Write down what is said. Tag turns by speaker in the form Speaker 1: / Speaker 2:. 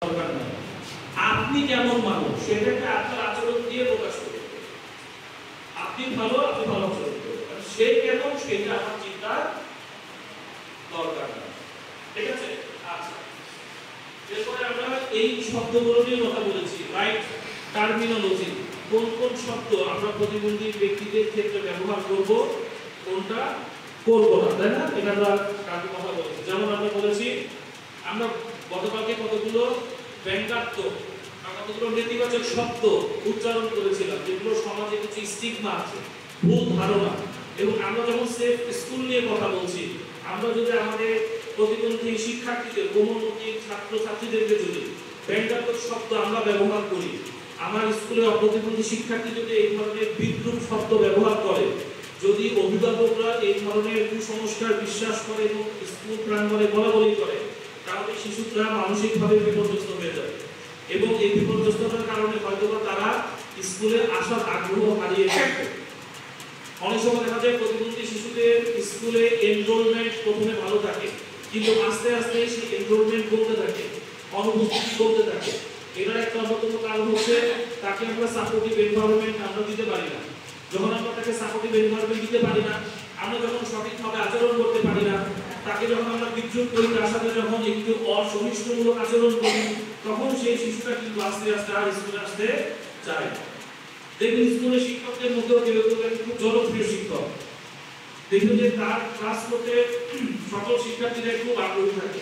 Speaker 1: দরকার নাই। আপনি কেমন মানুষ সেটাকে আপনার আচরণ দিয়ে প্রকাশ করতে হবে। আপনি ভালো আচরণ করতে হবে, সে কেমন সেটা আমার চিন্তার দরকার নাই। ঠিক আছে? আচ্ছা, এরপরে আমরা এই শব্দগুলো নিয়ে কথা বলেছি, রাইট টার্মিনোলজি। কোন কোন শব্দ আমরা প্রতিবন্ধী ব্যক্তিদের ক্ষেত্রে ব্যবহার করব, কোনটা করব না, তাই না? এটা আমরা কালকে কথা বলেছি। যেমন আমরা বলেছি, আমরা গতকালকে কতগুলো ব্যঙ্গাত্মক কতগুলো নেতিবাচক শব্দ উচ্চারণ করেছিলাম, যেগুলো সমাজে কিছু স্টিগমা আছে, ভুল ধারণা। এবং আমরা যখন সেফ স্কুল নিয়ে কথা বলছি, আমরা যদি আমাদের প্রতিবন্ধী শিক্ষার্থীদের, কোমলমতি ছাত্র ছাত্রীদেরকে যদি ব্যঙ্গাত্মক শব্দ আমরা ব্যবহার করি, আমার স্কুলে অপ্রতিবন্ধী শিক্ষার্থী যদি এই ধরনের বিদ্রূপ শব্দ ব্যবহার করে, যদি অভিভাবকরা এই ধরনের কুসংস্কার বিশ্বাস করে এবং স্কুল প্রাঙ্গণে বলাবলি করে, তাহলে শিশুরা মানসিকভাবে বিপর্যস্ত হয়ে যাবে এবং এই বিপর্যস্ততার কারণে হয়তো তারা স্কুলে আসার আগ্রহ হারিয়ে ফেলবে। অনেক সময় দেখা যায় প্রতিবন্ধী শিশুদের স্কুলে এনরোলমেন্ট প্রথমে ভালো থাকে, কিন্তু আস্তে আস্তে সেই এনরোলমেন্ট কমতে থাকে, অনুপস্থিতি কমতে থাকে। এটার একটা অন্যতম কারণ হচ্ছে তাকে আমরা সাপোর্টিভ এনভায়রনমেন্ট আমরা দিতে পারি না। যখন আমরা তাকে সাপোর্টিভ এনভায়রনমেন্ট দিতে পারি না, আমরা যখন সঠিকভাবে আচরণ করতে পারি না, তাকে যখন আমরা বিদ্রুপ করি, তার সাথে যখন একটু অসহিষ্ণুমূলক আচরণ করি, তখন সেই শিশুটা কিন্তু আস্তে আস্তে আর স্কুলে আসতে চায়। দেখুন, স্কুলের শিক্ষকদের মধ্যেও কেউ কেউ খুব জনপ্রিয় শিক্ষক, দেখুন যে তার ক্লাস করতে সকল শিক্ষার্থীরা খুব আগ্রহী থাকে।